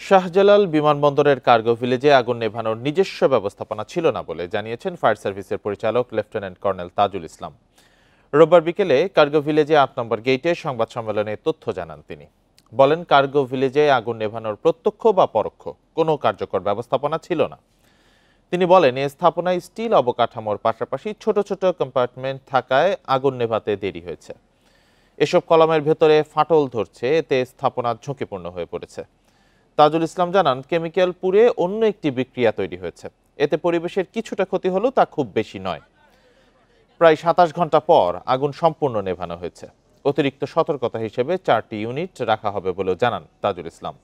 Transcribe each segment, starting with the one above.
শাহজালাল বিমানবন্দরের কার্গো ভিলেজে আগুন নেভানোর নিজস্ব ব্যবস্থাপনা ছিল না বলে জানিয়েছেন ফায়ার সার্ভিসের পরিচালক লেফটেন্যান্ট কর্নেল তাজুল ইসলাম। রোববার বিকেলে কার্গো ভিলেজে ৮ নম্বর গেটে সংবাদ সম্মেলনে তথ্য জানান তিনি। বলেন, কার্গো ভিলেজে আগুন নেভানোর প্রত্যক্ষ বা পরোক্ষ কোনো কার্যকর ব্যবস্থাপনা ছিল না। তিনি বলেন, এই স্থাপনায় স্টিল অবকাঠামোর পাশাপাশি ছোট ছোট কম্পার্টমেন্ট থাকায় আগুন নেভাতে দেরি হয়েছে। এসব কলামের ভেতরে ফাটল ধরছে, এতে স্থাপনা ঝুঁকিপূর্ণ হয়ে পড়েছে। তাজুল ইসলাম জানান, কেমিক্যাল পুড়ে অন্য একটি বিক্রিয়া তৈরি হয়েছে। এতে পরিবেশের কিছুটা ক্ষতি হলেও তা খুব বেশি নয়। প্রায় ২৭ ঘন্টা পর আগুন সম্পূর্ণ নেভানো হয়েছে। অতিরিক্ত সতর্কতা হিসেবে ৪টি ইউনিট রাখা হবে বলেও জানান তাজুল ইসলাম।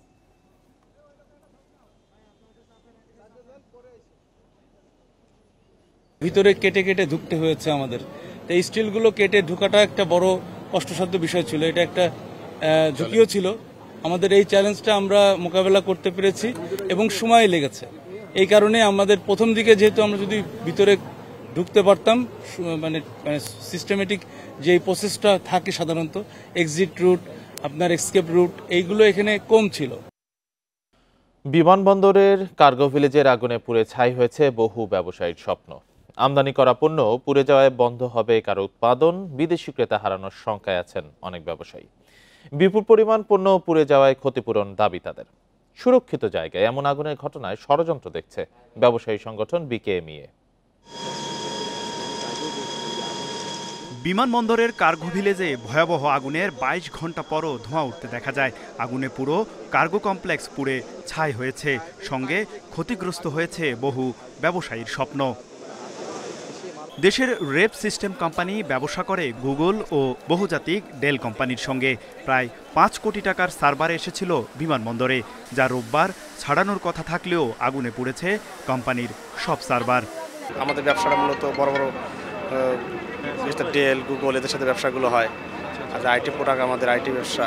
ভিতরে কেটে কেটে ঢুকতে হয়েছে আমাদের। এই স্টিলগুলো কেটে ঢোকাটা একটা বড় কষ্টসাধ্য বিষয় ছিল, এটা একটা ঝুঁকিও ছিল। আমাদের এই চ্যালেঞ্জটা আমরা মোকাবেলা করতে পেরেছি এবং সময় লেগেছে। এই কারণে আমাদের প্রথম দিকে যেহেতু আমরা যদি ভিতরে ঢুকতে পারতাম, মানে সিস্টেমেটিক যে প্রসেসটা থাকে সাধারণত, এক্সিট রুট, আপনার এসকেপ রুট, এইগুলো এখানে কম ছিল। বিমানবন্দরের কার্গো ভিলেজের আগুনে পুড়ে ছাই হয়েছে বহু ব্যবসায়ীর স্বপ্ন। আমদানি করা পণ্য পুড়ে যাওয়ায় বন্ধ হবে কারো উৎপাদন, বিদেশি ক্রেতা হারানোর শঙ্কায় আছেন অনেক ব্যবসায়ী। বিপুল পরিমাণ পণ্য পুড়ে যাওয়ায় ক্ষতিপূরণ দাবি তাদের। সুরক্ষিত জায়গায় এমন আগুনের ঘটনায় ষড়যন্ত্র দেখছে ব্যবসায়ী সংগঠন বিকেএমইএ। বিমানবন্দরের কার্গো ভিলেজে ভয়াবহ আগুনের ২২ ঘন্টা পরও ধোঁয়া উঠতে দেখা যায়। আগুনে পুরো কার্গো কমপ্লেক্স পুড়ে ছাই হয়েছে, সঙ্গে ক্ষতিগ্রস্ত হয়েছে বহু ব্যবসায়ীর স্বপ্ন। দেশের রেপ সিস্টেম কোম্পানি ব্যবসা করে গুগল ও বহুজাতিক ডেল কোম্পানির সঙ্গে। প্রায় ৫ কোটি টাকার সার্ভার এসেছিল বিমানবন্দরে, যা রোববার ছাড়ানোর কথা থাকলেও আগুনে পুড়েছে কোম্পানির সব সার্ভার। আমাদের ব্যবসাটা মূলত বড় বড় ডেল, গুগল, এদের সাথে ব্যবসাগুলো হয়। আর আইটি প্রোডাক্ট আমাদের আইটি ব্যবসা,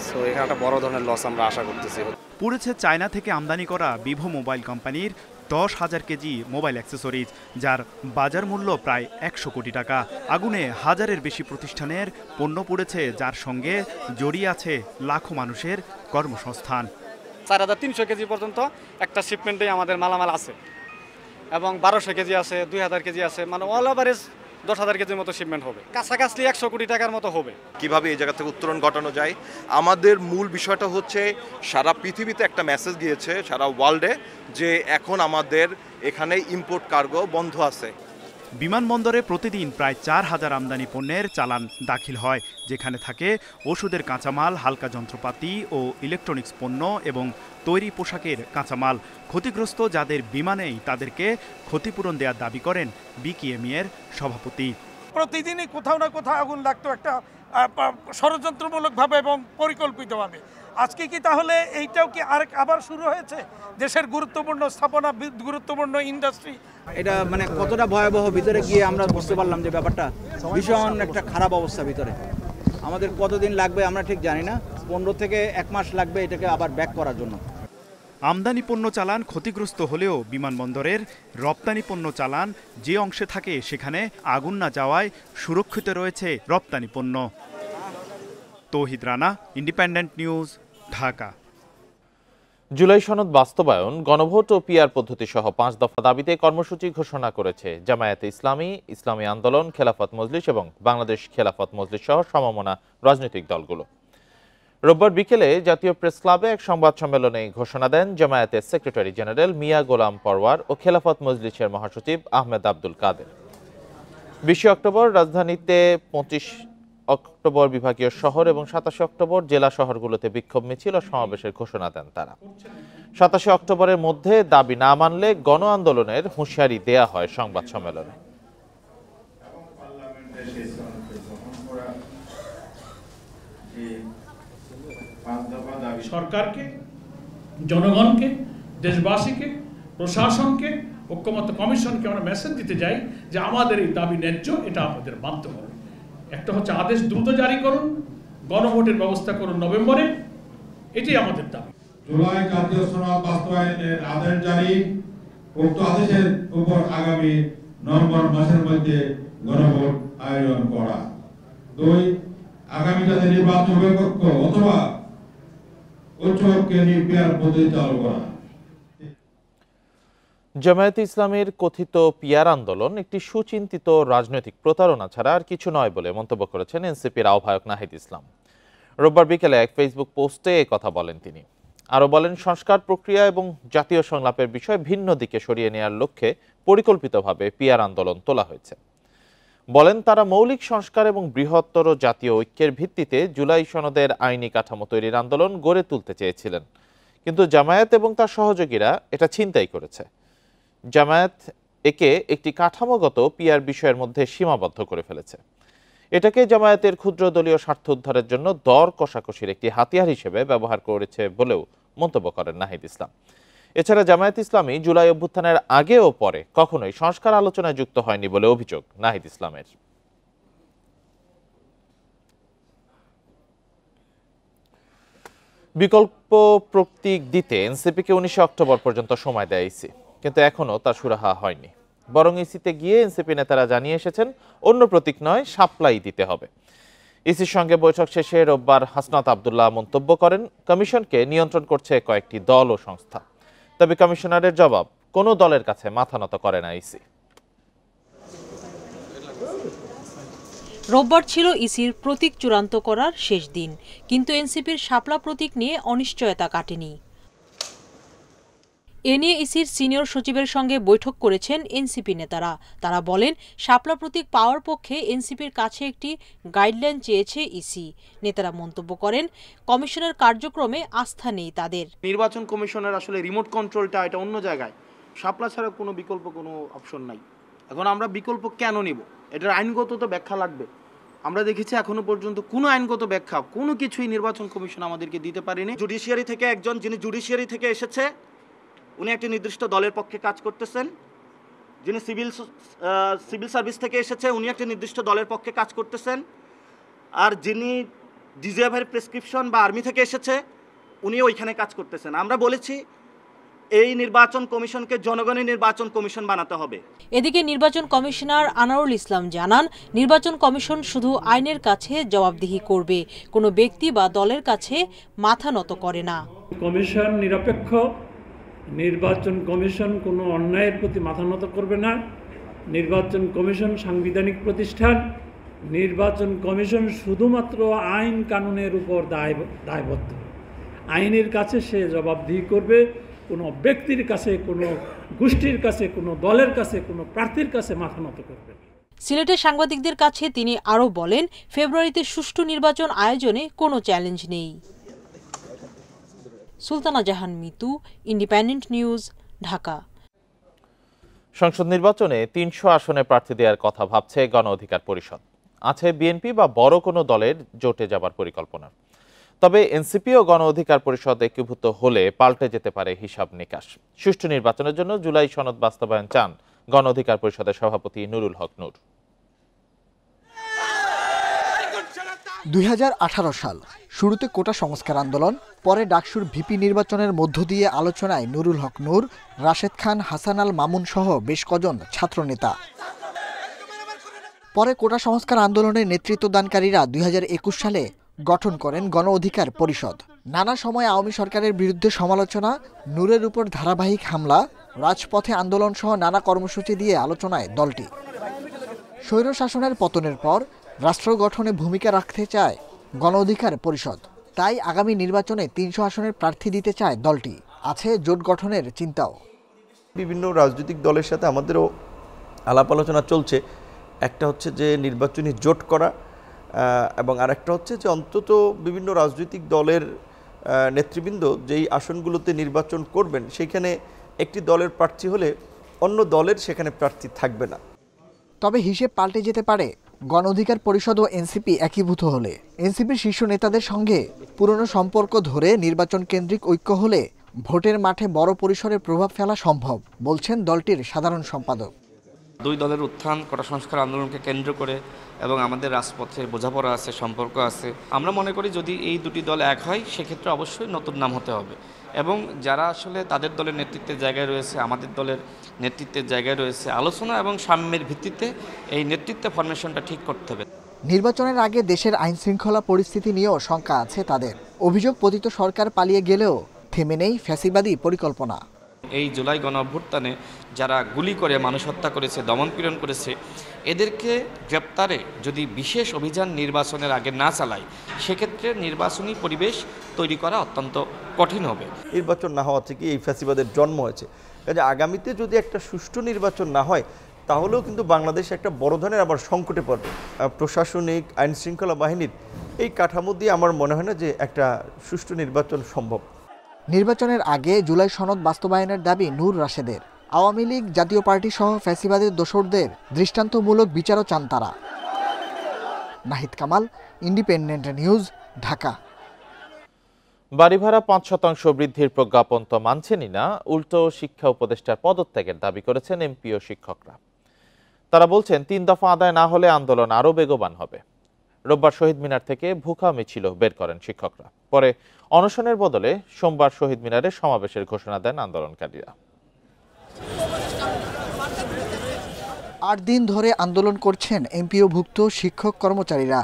সো এখানে একটা বড় ধরনের লস আমরা আশা করতেছি। পুড়েছে চায়না থেকে আমদানি করা ভিভো মোবাইল কোম্পানির ১০,০০০ কেজি মোবাইল অ্যাক্সেসরিজ, যার বাজার মূল্য প্রায় ১০০ কোটি টাকা। আগুনে হাজারের বেশি প্রতিষ্ঠানের পণ্য পুড়েছে, যার সঙ্গে জড়িয়ে আছে লাখো মানুষের কর্মসংস্থান। ৪৩০০ কেজি পর্যন্ত একটা শিপমেন্টেই আমাদের মালামাল আছে, এবং ১২০০ কেজি আছে, ২০০০ কেজি আছে, মানে অল ওভারেজ ১০,০০০ কেজির মতো শিপমেন্ট হবে, কাছাকাছি ১০০ কোটি টাকার মতো হবে। কিভাবে এই জায়গা থেকে উত্তরণ ঘটানো যায়, আমাদের মূল বিষয়টা হচ্ছে সারা পৃথিবীতে একটা মেসেজ গিয়েছে, সারা ওয়ার্ল্ডে, যে এখন আমাদের এখানে ইম্পোর্ট কার্গো বন্ধ আছে। বিমানবন্দরে প্রতিদিন প্রায় ৪,০০০ আমদানি পণ্যের চালান দাখিল হয়, যেখানে থাকে ওষুধের কাঁচামাল, হালকা যন্ত্রপাতি ও ইলেকট্রনিক্স পণ্য এবং তৈরি পোশাকের কাঁচামাল। ক্ষতিগ্রস্ত যাদের বিমানেই তাদেরকে ক্ষতিপূরণ দেওয়ার দাবি করেন বিকেএমইএর সভাপতি। প্রতিদিনই কোথাও না কোথাও আগুন লাগতো, একটা ষড়যন্ত্রমূলকভাবে এবং পরিকল্পিতভাবে। আজকে কি তাহলে এইটাও কি আবার শুরু হয়েছে? দেশের গুরুত্বপূর্ণ স্থাপনা, গুরুত্বপূর্ণ ইন্ডাস্ট্রি, এটা মানে কতটা ভয়াবহ ভিতরে গিয়ে আমরা বুঝতে পারলাম যে ব্যাপারটা ভীষণ একটা খারাপ অবস্থা। ভিতরে আমাদের কতদিন লাগবে আমরা ঠিক জানি না, ১৫ থেকে ১ মাস লাগবে এটাকে আবার ব্যাক করার জন্য। আমদানি পণ্য চালান ক্ষতিগ্রস্ত হলেও বিমানবন্দরের রপ্তানি পণ্য চালান যে অংশে থাকে সেখানে আগুন না যাওয়ায় সুরক্ষিত রয়েছে রপ্তানি পণ্য। তৌহিদ রানা, ইন্ডিপেন্ডেন্ট নিউজ, ঢাকা। জুলাই সনদ বাস্তবায়ন, গণভোট ও পিআর পদ্ধতি সহ ৫ দফা দাবিতে কর্মসূচি ঘোষণা করেছে জামায়াতে ইসলামী, ইসলামী আন্দোলন, খেলাফত মজলিস এবং বাংলাদেশ খেলাফত মজলিস সহ সমমনা রাজনৈতিক দলগুলো। রোববার বিকেলে জাতীয় প্রেস ক্লাবে এক সংবাদ সম্মেলনে ঘোষণা দেন জামায়াতের সেক্রেটারি জেনারেল মিয়া গোলাম পরওয়ার ও খেলাফত মজলিসের মহাসচিব আহমেদ আব্দুল কাদের। ২০ অক্টোবর রাজধানীতে, ২৫ অক্টোবর বিভাগীয় শহর এবং ২৭ অক্টোবর জেলা শহরগুলোতে বিক্ষোভ মিছিল ও সমাবেশের ঘোষণা দেন তারা। ২৭ অক্টোবরের মধ্যে দাবি না মানলে গণ আন্দোলনের হুঁশিয়ারি দেয়া হয় সংবাদ সম্মেলনে। সরকারকে, জনগণকে, দেশবাসীকে, প্রশাসনকে, ঐক্যমত্য কমিশনকে আমরা মেসেজ দিতে যাই যে আমাদের এই দাবি ন্যায্য, এটা আমাদের মানতে হবে। একটা হচ্ছে আদেশ দ্রুত জারি করুন, গণভোটের ব্যবস্থা করুন নভেম্বরে, এটাই আমাদের দাবি। জুলাই জাতীয় সনদ বাস্তবায়নের আদেশ জারি, উক্ত আদেশের উপর আগামী নভেম্বর মাসের মধ্যে গণভোট আয়োজন করা। ২. আগামী জাতীয় নির্বাচন কক্ষ অথবা উৎসবকে নিয়ে পিয়ার পদ্ধতি চালু করা। জামায়াতে ইসলামের কথিত পিয়ার আন্দোলন একটি সুচিন্তিত রাজনৈতিক প্রতারণা ছাড়া আর কিছু নয় বলে মন্তব্য করেছেন এনসিপির আহ্বায়ক নাহিদ ইসলাম। রোববার বিকেলে এক ফেসবুক পোস্টে এই কথা বলেন তিনি। আরও বলেন, সংস্কার প্রক্রিয়া এবং জাতীয় সংলাপের বিষয় ভিন্ন দিকে সরিয়ে নেওয়ার লক্ষ্যে পরিকল্পিতভাবে পিয়ার আন্দোলন তোলা হয়েছে। বলেন, তারা মৌলিক সংস্কার এবং বৃহত্তর জাতীয় ঐক্যের ভিত্তিতে জুলাই সনদের আইনি কাঠামো তৈরির আন্দোলন গড়ে তুলতে চেয়েছিলেন, কিন্তু জামায়াত এবং তার সহযোগীরা এটা ছিনতাই করেছে। জামায়াত একে একটি কাঠামোগত পিয়ার বিষয়ের মধ্যে সীমাবদ্ধ করে ফেলেছে। এটাকে জামায়াতের ক্ষুদ্র দলীয় স্বার্থ উদ্ধারের জন্য দর কষাকষির একটি হাতিয়ার হিসেবে ব্যবহার করেছে বলেও মন্তব্য করেন নাহিদ ইসলাম। এছাড়া জামায়াত ইসলামী জুলাই অভ্যুত্থানের আগে ও পরে কখনোই সংস্কার আলোচনায় যুক্ত হয়নি বলে অভিযোগ নাহিদ ইসলামের। বিকল্প প্রতীক দিতে এনসিপিকে 19 অক্টোবর পর্যন্ত সময় দেয় ইসি, কিন্তু এখনো তা সুরাহা হয়নি। বরং ইসিতে গিয়ে এনসিপি নেতারা জানিয়ে এসেছেন অন্য প্রতীক নয়, সাপ্লাই দিতে হবে। ইসির সঙ্গে বৈঠক শেষে রোববার হাসনাত আব্দুল্লাহ মন্তব্য করেন, কমিশনকে নিয়ন্ত্রণ করছে কয়েকটি দল ও সংস্থা। তবে কমিশনারের জবাব, কোনো দলের কাছে মাথা নত করে না ইসি। রোববার ছিল ইসির প্রতীক চূড়ান্ত করার শেষ দিন, কিন্তু এনসিপির শাপলা প্রতীক নিয়ে অনিশ্চয়তা কাটেনি। এ নিয়ে ইসির সিনিয়র সচিবের সঙ্গে বৈঠক করেছেন এনসিপি নেতারা। তারা বলেন, শাপলা প্রতীক পাওয়ার পক্ষে এনসিপির কাছে একটি গাইডলাইন চেয়েছে ইসি। নেতারা মন্তব্য করেন, কমিশনের কার্যক্রমে আস্থা নেই তাদের। নির্বাচন কমিশনের আসলে রিমোট কন্ট্রোলটা এটা অন্য জায়গায়, শাপলা ছাড়া কোনো বিকল্প কোনো অপশন নাই। এখন আমরা বিকল্প কেন নিব? এটার আইনগত তো ব্যাখ্যা লাগবে। আমরা দেখেছি এখনো পর্যন্ত কোনো আইনগত ব্যাখ্যা কোনো কিছুই নির্বাচন কমিশন আমাদেরকে দিতে পারেনি। জুডিশিয়ারি থেকে একজন, যিনি জুডিশিয়ারি থেকে এসেছে, উনি একটি নির্দিষ্ট দলের পক্ষে কাজ করতেছেন। যিনি সিভিল সার্ভিস থেকে এসেছে, উনি একটি নির্দিষ্ট দলের পক্ষে কাজ করতেছেন। আর যিনি ডিজিএফের প্রেসক্রিপশন বা আর্মি থেকে এসেছে, উনি ওইখানে কাজ করতেছেন। আমরা বলেছি এই নির্বাচন কমিশনকে জনগণের নির্বাচন কমিশন বানাতে হবে। এদিকে নির্বাচন কমিশনার আনারুল ইসলাম জানান, নির্বাচন কমিশন শুধু আইনের কাছে জবাবদিহি করবে, কোনো ব্যক্তি বা দলের কাছে মাথা নত করে না। কমিশন নিরপেক্ষ, নির্বাচন কমিশন কোনো অন্যায়ের প্রতি মাথা নত করবে না। নির্বাচন কমিশন সাংবিধানিক প্রতিষ্ঠান। নির্বাচন কমিশন শুধুমাত্র আইন কানুনের উপর দায়বদ্ধ। আইনের কাছে সে জবাবদিহি করবে, কোনো ব্যক্তির কাছে, কোনো গোষ্ঠীর কাছে, কোনো দলের কাছে, কোনো প্রার্থীর কাছে মাথা নত করবে। সিলেটের সাংবাদিকদের কাছে তিনি আরও বলেন, ফেব্রুয়ারিতে সুষ্ঠু নির্বাচন আয়োজনে কোনো চ্যালেঞ্জ নেই। সুলতানা জাহান মিতু, ইন্ডিপেন্ডেন্ট নিউজ, ঢাকা। সংসদ নির্বাচনে 300 আসনে প্রার্থী দেওয়ার কথা ভাবছে গণ অধিকার পরিষদ। আছে বিএনপি বা বড় কোনো দলের জোটে যাবার পরিকল্পনা। তবে এনসিপি ও গণ অধিকার পরিষদ একীভূত হলে পাল্টে যেতে পারে হিসাব নিকাশ। সুষ্ঠু নির্বাচনের জন্য জুলাই সনদ বাস্তবায়ন চান গণ অধিকার পরিষদের সভাপতি নুরুল হক নূর। 2018 সাল শুরুতে কোটা সংস্কার আন্দোলন, পরে ডাকসুর ভিপি নির্বাচনের মধ্য দিয়ে আলোচনায় নুরুল হক নূর, রাশেদ খান, হাসান আল মামুন সহ বেশ কজন ছাত্রনেতা। পরে কোটা সংস্কার আন্দোলনের নেতৃত্বদানকারীরা 2021 সালে গঠন করেন গণ অধিকার পরিষদ। নানা সময় আওয়ামী সরকারের বিরুদ্ধে সমালোচনা, নূরের উপর ধারাবাহিক হামলা, রাজপথে আন্দোলন সহ নানা কর্মসূচি দিয়ে আলোচনায় দলটি। স্বৈরশাসনের পতনের পর রাষ্ট্র গঠনে ভূমিকা রাখতে চায় গণ অধিকার পরিষদ। তাই আগামী নির্বাচনে 300 আসনের প্রার্থী দিতে চায় দলটি। আছে জোট গঠনের চিন্তাও। বিভিন্ন রাজনৈতিক দলের সাথে আমাদেরও আলাপ আলোচনা চলছে। একটা হচ্ছে যে নির্বাচনী জোট করা, এবং আরেকটা হচ্ছে যে অন্তত বিভিন্ন রাজনৈতিক দলের নেতৃবৃন্দ যেই আসনগুলোতে নির্বাচন করবেন সেখানে একটি দলের প্রার্থী হলে অন্য দলের সেখানে প্রার্থী থাকবে না। তবে হিসেব পাল্টে যেতে পারে গণ অধিকার পরিষদ ও এনসিপি একীভূত হলে। এনসিপির শীর্ষ নেতাদের সঙ্গে পুরনো সম্পর্ক ধরে নির্বাচন কেন্দ্রিক ঐক্য হলে ভোটের মাঠে বড় পরিসরে প্রভাব ফেলা সম্ভব, বলছেন দলটির সাধারণ সম্পাদক। দুই দলের উত্থান কোটা সংস্কার আন্দোলনকে কেন্দ্র করে এবং আমাদের রাজপথে বোঝাপড়া আছে, সম্পর্ক আছে। আমরা মনে করি যদি এই দুটি দল এক হয় সেক্ষেত্রে অবশ্যই নতুন নাম হতে হবে, এবং যারা আসলে তাদের দলের নেতৃত্বের জায়গায় রয়েছে, আমাদের দলের নেতৃত্বের জায়গায় রয়েছে, আলোচনা এবং সাম্যের ভিত্তিতে এই নেতৃত্ব ফরমেশনটা ঠিক করতে হবে। নির্বাচনের আগে দেশের আইনশৃঙ্খলা পরিস্থিতি নিয়েও শঙ্কা আছে তাদের। অভিযোগ পতিত সরকার পালিয়ে গেলেও থেমে নেই ফ্যাসিবাদী পরিকল্পনা। এই জুলাই গণ অভ্যুত্থানে যারা গুলি করে মানুষ হত্যা করেছে, দমনপীড়ন করেছে, এদেরকে গ্রেপ্তারে যদি বিশেষ অভিযান নির্বাচনের আগে না চালায়, সেক্ষেত্রে নির্বাচনী পরিবেশ তৈরি করা অত্যন্ত কঠিন হবে। নির্বাচন না হওয়া থেকে এই ফ্যাসিবাদের জন্ম হয়েছে। কাজে আগামীতে যদি একটা সুষ্ঠু নির্বাচন না হয়, তাহলেও কিন্তু বাংলাদেশ একটা বড় ধরনের আবার সংকটে পড়বে। প্রশাসনিক আইন শৃঙ্খলা বাহিনীর এই কাঠামো দিয়ে আমার মনে হয় না যে একটা সুষ্ঠু নির্বাচন সম্ভব। নির্বাচনের আগে জুলাই সনদ বাস্তবায়নের দাবি নূর রাশেদের। আওয়ামী লীগ, জাতীয় পার্টি সহ ফ্যাসিবাদের দোসরদের দৃষ্টান্তমূলক বিচারও চান তারা। Nahid Kamal, independent news, Dhaka. বাড়ি ভাড়া 5% বৃদ্ধির প্রজ্ঞাপন তো মানছেনই না, উল্টো শিক্ষা উপদেষ্টার পদত্যাগের দাবি করেছেন এমপি ও শিক্ষকরা। তারা বলছেন 3 দফা আদায় না হলে আন্দোলন আরও বেগবান হবে। রোববার শহীদ মিনার থেকে ভুখা মিছিল বের করেন শিক্ষকরা। পরে অনশনের বদলে সোমবার শহীদ মিনারে সমাবেশের ঘোষণা দেন আন্দোলনকারীরা। 8 দিন ধরে আন্দোলন করছেন এমপিওভুক্ত শিক্ষক কর্মচারীরা।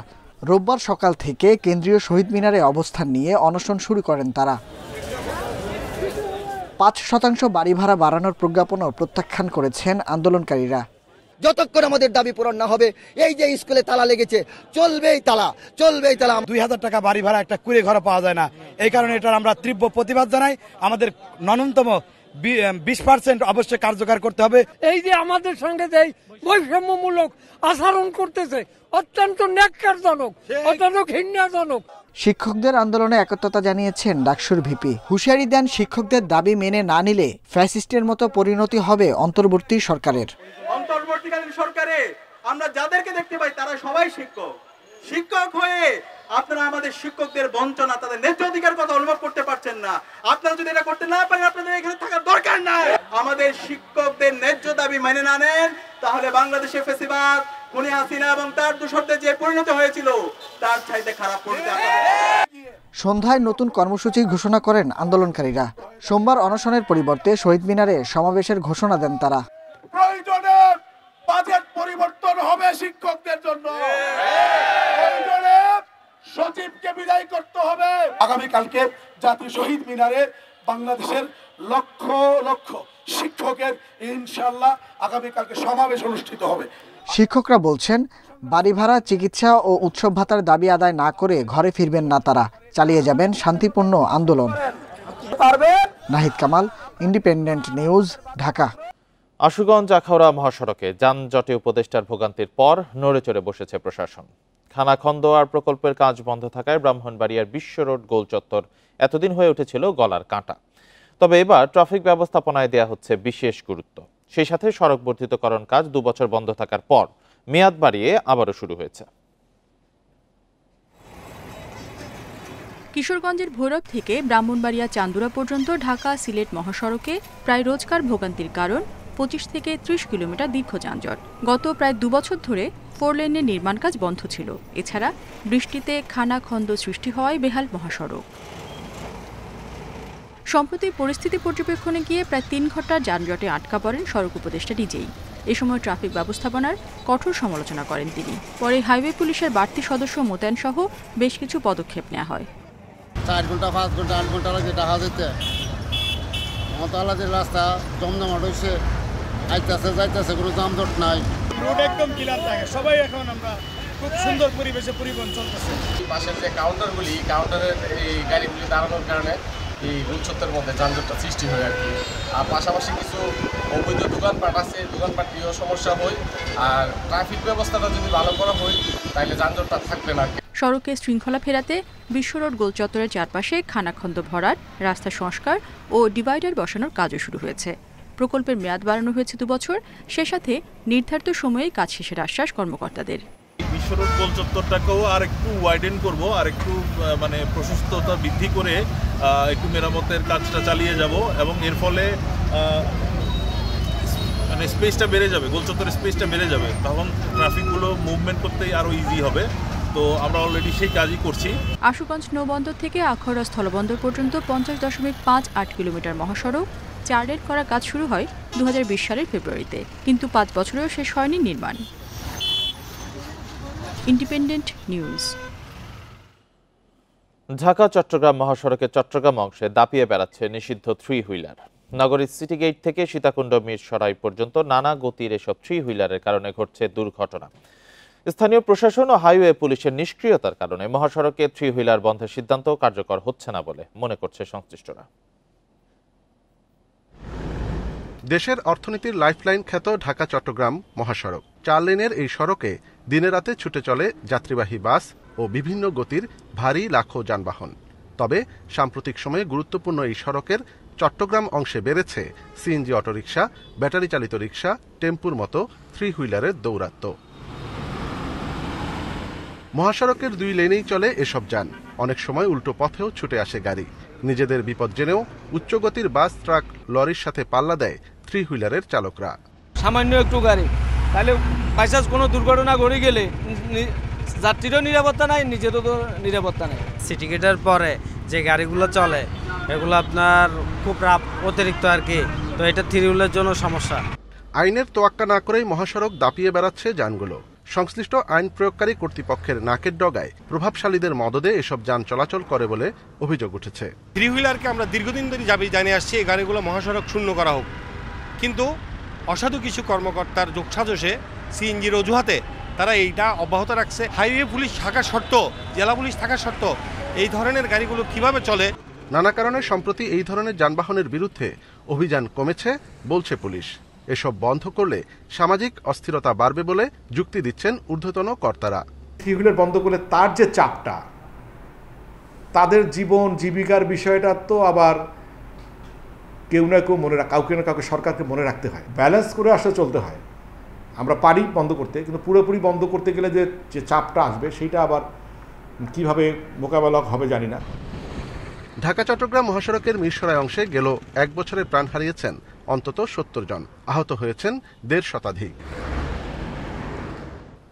রোববার সকাল থেকে কেন্দ্রীয় শহীদ মিনারে অবস্থান নিয়ে অনশন শুরু করেন তারা। 5% বাড়ি ভাড়া বাড়ানোর প্রজ্ঞাপনও প্রত্যাখ্যান করেছেন আন্দোলনকারীরা। যতক্ষণ আমাদের দাবি পূরণ না হবে, এই যে স্কুলে তালা লেগেছে, চলবেই তালা, চলবেই তালা। 2000 টাকা বাড়ি ভাড়া একটা কুড়ে ঘরে পাওয়া যায় না। এই কারণে এটার আমরা তীব্র প্রতিবাদ জানাই। আমাদের ন্যূনতম 20% অবশ্যই কার্যকর করতে হবে। এই যে আমাদের সঙ্গে যে বৈষম্যমূলক আচরণ করতেছে, অত্যন্ত ন্যাক্কারজনক, অত্যন্ত ঘৃণাজনক। শিক্ষকদের আন্দোলনে একত্রতা জানিয়েছেন ডাকসুর ভিপি। হুঁশিয়ারি দেন শিক্ষকদের দাবি মেনে না নিলে ফ্যাসিস্টের মতো পরিণতি হবে অন্তর্বর্তী সরকারের। অন্তর্বর্তীকালীন সরকারে আমরা যাদেরকে দেখতে পাই তারা সবাই শিক্ষক। শিক্ষক হয়ে আপনারা আমাদের শিক্ষকদের বঞ্চনা, তাদের ন্যায্য অধিকার কথা অনুভব করতে পারছেন না। আপনারা যদি এটা করতে না পারেন, আপনাদের এখানে থাকার দরকার নাই। আমাদের শিক্ষকদের ন্যায্য দাবি মেনে না নেন, তাহলে বাংলাদেশে ফ্যাসিবাদ, খুনি হাসিনা এবং তার দোসরদের যে পরিণতি হয়েছিল তার চাইতে খারাপ করতে আপনাদের। সন্ধ্যায় নতুন কর্মসূচি ঘোষণা করেন আন্দোলনকারীরা। সোমবার অনশনের পরিবর্তে শহীদ মিনারে সমাবেশের ঘোষণা দেন তারা। প্রয়োজনে বাজেট পরিবর্তন হবে শিক্ষকদের জন্য, প্রয়োজনে সচিবকে বিদায় করতে হবে। আগামীকালকে জাতীয় শহীদ মিনারে বাংলাদেশের লক্ষ লক্ষ শিক্ষকের ইনশাআল্লাহ আগামীকালকে সমাবেশ অনুষ্ঠিত হবে। শিক্ষকরা বলছেন, বাড়ি ভাড়া, চিকিৎসা ও উৎসব ভাতার দাবি আদায় না করে ঘরে ফিরবেন না তারা। চালিয়ে যাবেন শান্তিপূর্ণ আন্দোলন। Nahid Kamal, independent news, Dhaka. আশুগঞ্জ আখাউড়া মহাসড়কে যানজটে উপদেষ্টার ভোগান্তির পর নড়েচড়ে বসেছে প্রশাসন। খানাখন্দ আর প্রকল্পের কাজ বন্ধ থাকায় ব্রাহ্মণবাড়িয়ার বিশ্ব রোড গোল চত্বর এতদিন হয়ে উঠেছিল গলার কাঁটা। তবে এবার ট্রাফিক ব্যবস্থাপনায় দেয়া হচ্ছে বিশেষ গুরুত্ব। সেই সাথে সড়ক বর্ধিতকরণ কাজ 2 বছর বন্ধ থাকার পর মেয়াদ বাড়িয়ে আবারও শুরু হয়েছে। কিশোরগঞ্জের ভৈরব থেকে ব্রাহ্মণবাড়িয়া চান্দুরা পর্যন্ত ঢাকা সিলেট মহাসড়কে প্রায় রোজকার ভোগান্তির কারণ 25 থেকে 30 কিলোমিটার দীর্ঘ যানজট। গত প্রায় 2 বছর ধরে 4 লেনের নির্মাণ কাজ বন্ধ ছিল। এছাড়া বৃষ্টিতে খানাখন্দ সৃষ্টি হওয়ায় বেহাল মহাসড়ক। সম্প্রতি পরিস্থিতি পর্যবেক্ষণে গিয়ে প্রায় 3 ঘন্টার যানজটে আটকা পড়েন সড়ক উপদেষ্টা নিজেই। এ সময় ট্রাফিক ব্যবস্থাপনার কঠোর সমালোচনা করেন তিনি। পরে হাইওয়ে পুলিশের বাড়তি সদস্য মোতায়েন সহ বেশ কিছু পদক্ষেপ নেওয়া হয়। 4 ঘন্টা 5 ঘন্টা 8 ঘন্টা লাগে দেখা যেতে মতালাদের রাস্তা জমজমাট হয়েছে, আইতেছে যাইতেছে, কোনো যানজট নাই। রোড একদম ক্লিয়ার থাকে, সবাই এখন আমরা খুব সুন্দর পরিবেশে পরিবহন চলতেছে। পাশের যে কাউন্টারগুলি, কাউন্টারের এই গাড়িগুলি দাঁড়ানোর কারণে এই গুচ্ছতের মধ্যে যানজটটা সৃষ্টি হয় আর কি। আর পাশাপাশি কিছু অবৈধ দোকানপাট আছে, দোকানপাট নিয়েও সমস্যা হয়। আর ট্রাফিক ব্যবস্থাটা যদি ভালো করা হয় তাহলে যানজটটা থাকবে না। সড়কে শৃঙ্খলা ফেরাতে বিশ্ব রোড গোল চত্বরের চারপাশে খানাখন্দ ভরাট, রাস্তা সংস্কার ও ডিভাইডার বসানোর কাজও শুরু হয়েছে। প্রকল্পের মেয়াদ বাড়ানো হয়েছে 2 বছর। সে সাথে নির্ধারিত সময়ে কাজ শেষের আশ্বাস কর্মকর্তাদের। বিশ্ব রোড গোল চত্বরটাকেও আর একটু ওয়াইডেন করব, আর একটু মানে প্রশস্ততা বৃদ্ধি করে একটু মেরামতের কাজটা চালিয়ে যাব এবং এর ফলে মানে স্পেসটা বেড়ে যাবে, গোল চত্বরের স্পেসটা বেড়ে যাবে। তখন ট্রাফিকগুলো মুভমেন্ট করতেই আরও ইজি হবে। তো আমরা অলরেডি সেই কাজই করছি। আশুগঞ্জ নৌবন্দর থেকে আখাউড়া স্থলবন্দর পর্যন্ত 50.58 কিলোমিটার মহাসড়ক 4 লেন করার কাজ শুরু হয় 2020 সালের ফেব্রুয়ারিতে, কিন্তু 5 বছরেও শেষ হয়নি নির্মাণ। Independent news. ঢাকা চট্টগ্রাম মহাসড়কের চট্টগ্রাম অংশে দাপিয়ে বেড়াচ্ছে নিষিদ্ধ থ্রি হুইলার। নগরীর সিটি গেট থেকে সীতাকুণ্ড মিরসরাই পর্যন্ত নানা গতির এসব থ্রি হুইলারের কারণে ঘটছে দুর্ঘটনা। স্থানীয় প্রশাসন ও হাইওয়ে পুলিশের নিষ্ক্রিয়তার কারণে মহাসড়কে থ্রি হুইলার বন্ধের সিদ্ধান্ত কার্যকর হচ্ছে না বলে মনে করছে সংশ্লিষ্টরা। দেশের অর্থনীতির লাইফলাইন খ্যাত ঢাকা চট্টগ্রাম মহাসড়ক 4 লেনের এই সড়কে দিনে রাতে ছুটে চলে যাত্রীবাহী বাস ও বিভিন্ন গতির ভারী লাখো যানবাহন। তবে সাম্প্রতিক সময়ে গুরুত্বপূর্ণ এই সড়কের চট্টগ্রাম অংশে বেড়েছে সিএনজি অটোরিকশা, ব্যাটারি চালিত রিকশা, টেম্পুর মতো থ্রি হুইলারের দৌরাত্ম্য। মহাসড়কের 2 লেনেই চলে এসব যান, অনেক সময় উল্টো পথেও ছুটে আসে গাড়ি। নিজেদের বিপদ জেনেও উচ্চগতির বাস, ট্রাক, লরির সাথে পাল্লা দেয় থ্রি হুইলারের চালকরা। সামান্য একটু গাড়ি, তাহলে বাইচান্স কোনো দুর্ঘটনা ঘটে গেলে যাত্রীরও নিরাপত্তা নাই, নিজেরও তো নিরাপত্তা নেই। সিটি গেটের পরে যে গাড়িগুলো চলে এগুলো আপনার খুব অতিরিক্ত আর কি, তো এটা থ্রি হুইলারের জন্য সমস্যা। আইনের তোয়াক্কা না করেই মহাসড়ক দাপিয়ে বেড়াচ্ছে যানগুলো। সংশ্লিষ্ট আইন প্রয়োগকারী কর্তৃপক্ষের নাকের ডগায় প্রভাবশালীদের মদদে এসব যান চলাচল করে বলে অভিযোগ উঠেছে। থ্রি হুইলারকে আমরা দীর্ঘদিন ধরে জানিয়ে আসছি এই গাড়িগুলো মহাসড়ক শূন্য করা হোক, কিন্তু অসাধু কিছু কর্মকর্তার যোগসাজশে সিএনজির অজুহাতে তারা এইটা অব্যাহত রাখছে। হাইওয়ে পুলিশ থাকার শর্ত, জেলা পুলিশ থাকার শর্ত এই ধরনের গাড়িগুলো কিভাবে চলে? নানা কারণে সম্প্রতি এই ধরনের যানবাহনের বিরুদ্ধে অভিযান কমেছে বলছে পুলিশ। এসব বন্ধ করলে সামাজিক অস্থিরতা বাড়বে বলে যুক্তি দিচ্ছেন ঊর্ধ্বতন কর্তারা। থ্রি হুইলার বন্ধ করলে তার যে চাপটা, তাদের জীবন জীবিকার বিষয়টা তো আবার কেউ না কেউ কাউকে না কাউকে সরকারকে মনে রাখতে হয়, ব্যালেন্স করে আসলে চলতে হয়। আমরা পারি বন্ধ করতে, কিন্তু পুরোপুরি বন্ধ করতে গেলে যে চাপটা আসবে সেইটা আবার কিভাবে মোকাবেলা হবে জানি না। ঢাকা চট্টগ্রাম মহাসড়কের মিরসরাই অংশে গেল 1 বছরে প্রাণ হারিয়েছেন অন্তত 70 জন, আহত হয়েছেন 1.5 শতাধিক।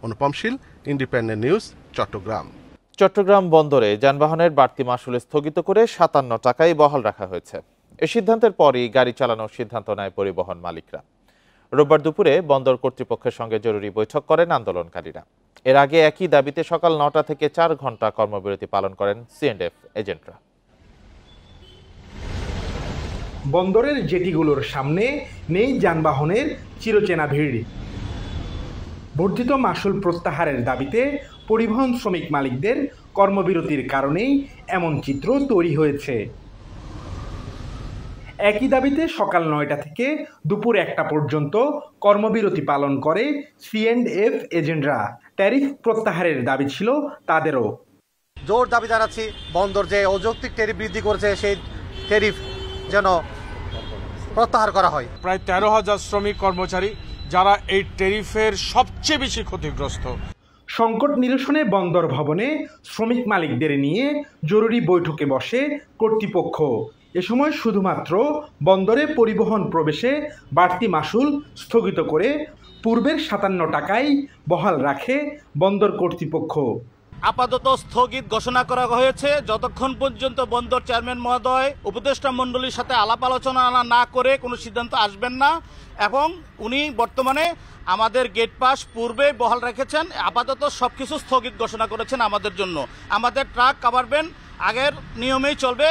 অনুপম শীল, ইন্ডিপেন্ডেন্ট নিউজ, চট্টগ্রাম। চট্টগ্রাম বন্দরে যানবাহনের বাড়তি মাশুল স্থগিত করে 57 টাকায় বহাল রাখা হয়েছে। এই সিদ্ধান্তের পরই গাড়ি চালানোর সিদ্ধান্ত নেয় পরিবহন মালিকরা। রোববার দুপুরে বন্দর কর্তৃপক্ষের সঙ্গে জরুরি বৈঠক করেন আন্দোলনকারীরা। এর আগে একই দাবিতে সকাল 9টা থেকে 4 ঘন্টা কর্মবিরতি পালন করেন C&F এজেন্টরা। বন্দরের জেটিগুলোর সামনে নেই যানবাহনের চিরচেনা ভিড়। বর্ধিত মাশুল প্রত্যাহারের দাবিতে পরিবহন শ্রমিক মালিকদের কর্মবিরতির কারণেই এমন চিত্র তৈরি হয়েছে। একই দাবিতে সকাল 9টা থেকে দুপুর 1টা পর্যন্ত কর্মবিরতি পালন করে C&F এজেন্টরা। ট্যারিফ প্রত্যাহারের দাবি ছিল তাদেরও। জোর দাবি জানাচ্ছি, বন্দর যে অযৌক্তিক ট্যারিফ বৃদ্ধি করেছে সেই ট্যারিফ যেন প্রত্যাহার করা হয়। প্রায় 13,000 শ্রমিক কর্মচারী যারা এই ট্যারিফের সবচেয়ে বেশি ক্ষতিগ্রস্ত। সংকট নিরসনে বন্দর ভবনে শ্রমিক মালিকদের নিয়ে জরুরি বৈঠকে বসে কর্তৃপক্ষ। এ সময় শুধুমাত্র বন্দরে পরিবহন প্রবেশে বাড়তি মাশুল স্থগিত করে পূর্বের 57 টাকায় বহাল রাখে বন্দর কর্তৃপক্ষ। আপাতত স্থগিত ঘোষণা করা হয়েছে যতক্ষণ পর্যন্ত বন্দর চেয়ারম্যান মহোদয় উপদেষ্টা মণ্ডলীর সাথে আলাপ আলোচনা না করে কোনো সিদ্ধান্ত আসবেন না, এবং উনি বর্তমানে আমাদের গেট পাস পূর্বে বহাল রেখেছেন। আপাতত সবকিছু স্থগিত ঘোষণা করেছেন আমাদের জন্য। আমাদের ট্রাক কাভারবেন আগের নিয়মেই চলবে।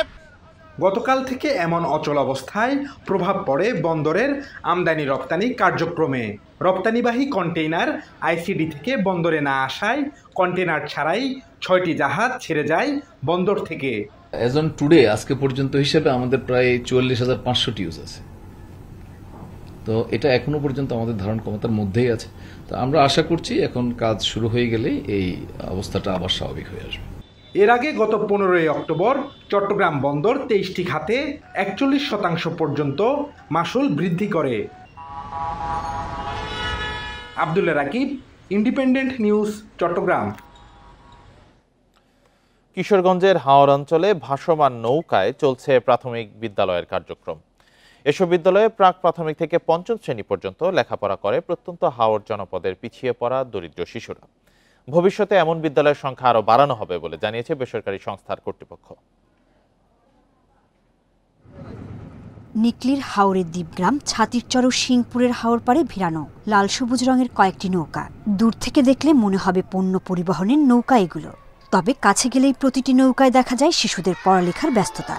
গতকাল থেকে এমন অচল অবস্থায় প্রভাব পড়ে বন্দরের আমদানি রপ্তানি কার্যক্রমে। রপ্তানিবাহী কন্টেইনার আইসিডি থেকে বন্দরে না আসায় কন্টেইনার ছাড়াই 6টি জাহাজ ছেড়ে যায় বন্দর থেকে। অ্যাজ অন টুডে আজকে পর্যন্ত হিসেবে আমাদের প্রায় 44,500 টিউজ আছে। তো এটা এখনো পর্যন্ত আমাদের ধারণ ক্ষমতার মধ্যেই আছে। তো আমরা আশা করছি এখন কাজ শুরু হয়ে গেলে এই অবস্থাটা আবার স্বাভাবিক হয়ে আসবে। এর আগে গত 15 অক্টোবর চট্টগ্রাম বন্দর 23টি খাতে 41% পর্যন্ত মাশুল বৃদ্ধি করে। Abdullah Rakib, Independent News, Chittagong. কিশোরগঞ্জের হাওর অঞ্চলে ভাসমান নৌকায় চলছে প্রাথমিক বিদ্যালয়ের কার্যক্রম। এসব বিদ্যালয়ে প্রাক প্রাথমিক থেকে 5ম শ্রেণী পর্যন্ত লেখাপড়া করে প্রত্যন্ত হাওর জনপদের পিছিয়ে পড়া দরিদ্র শিশুরা। ভবিষ্যতে এমন বিদ্যালয়ের সংখ্যা আরও বাড়ানো হবে বলে জানিয়েছে বেসরকারি সংস্থার কর্তৃপক্ষ। নিকলির হাওরের দ্বীপগ্রাম ছাতিরচর ও সিংপুরের হাওর পাড়ে ভিড়ানো লাল সবুজ রঙের কয়েকটি নৌকা। দূর থেকে দেখলে মনে হবে পণ্য পরিবহনের নৌকা এগুলো, তবে কাছে গেলেই প্রতিটি নৌকায় দেখা যায় শিশুদের পড়ালেখার ব্যস্ততা।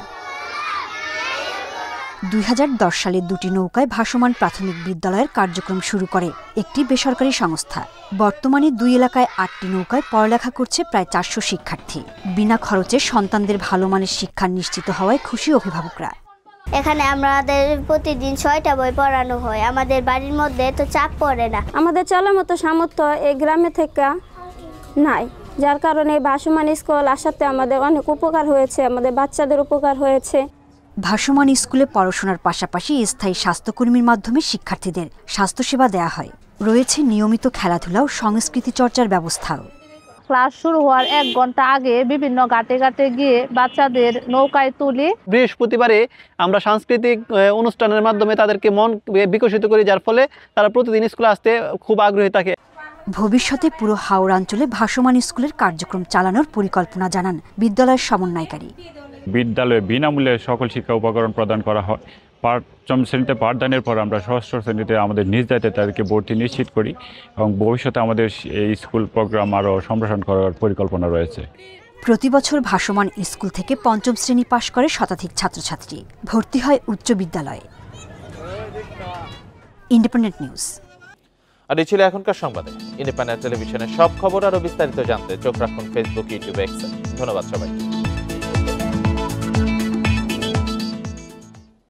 2010 সালে দুটি নৌকায় ভাসমান প্রাথমিক বিদ্যালয়ের কার্যক্রম শুরু করে একটি বেসরকারি সংস্থা। বর্তমানে 2 এলাকায় 8টি নৌকায় পড়ালেখা করছে প্রায় 400 শিক্ষার্থী। বিনা খরচে সন্তানদের ভালো মানের শিক্ষা নিশ্চিত হওয়ায় খুশি অভিভাবকরা। এখানে আমাদের প্রতিদিন 6টা বই পড়ানো হয়, আমাদের বাড়ির মধ্যে তো চাপ পড়ে না। আমাদের চলার মতো সামর্থ্য এই গ্রামে থেকে নাই, যার কারণে ভাসমান স্কুল আসাতে আমাদের অনেক উপকার হয়েছে, আমাদের বাচ্চাদের উপকার হয়েছে। ভাসমান স্কুলে পড়াশোনার পাশাপাশি স্থায়ী স্বাস্থ্যকর্মীর মাধ্যমে শিক্ষার্থীদের স্বাস্থ্যসেবা দেয়া হয়। রয়েছে নিয়মিত খেলাধুলা ও সংস্কৃতি চর্চার ব্যবস্থাও। ক্লাস শুরু হওয়ার 1 ঘন্টা আগে বিভিন্ন ঘাটে ঘাটে গিয়ে বাচ্চাদের নৌকায় তুলি। বৃহস্পতিবারে আমরা সাংস্কৃতিক অনুষ্ঠানের মাধ্যমে তাদেরকে মন বিকশিত করি, যার ফলে তারা প্রতিদিন স্কুলে আসতে খুব আগ্রহী থাকে। ভবিষ্যতে পুরো হাওড় অঞ্চলে ভাসমান স্কুলের কার্যক্রম চালানোর পরিকল্পনা জানান বিদ্যালয়ের সমন্বয়কারী। বিদ্যালয়ে বিনামূল্যে সকল শিক্ষা উপকরণ প্রদান করা হয়। 5ম শ্রেণীতে পাঠদানের পর আমরা 6ষ্ঠ শ্রেণীতে আমাদের নিজ দায়িত্বে তাদেরকে ভর্তি নিশ্চিত করি এবং ভবিষ্যতে আমাদের এই স্কুল প্রোগ্রাম আরও সম্প্রসারণ করার পরিকল্পনা রয়েছে। প্রতি বছর ভাসমান স্কুল থেকে 5ম শ্রেণী পাশ করে শতাধিক ছাত্রছাত্রী ভর্তি হয় উচ্চ বিদ্যালয়ে। Independent news. আর এই ছিল এখনকার সংবাদে। ইন্ডিপেন্ডেন্ট টেলিভিশনের সব খবর আরও বিস্তারিত জানতে চোখ রাখুন ফেসবুক, ইউটিউব, এক্স। ধন্যবাদ সবাই।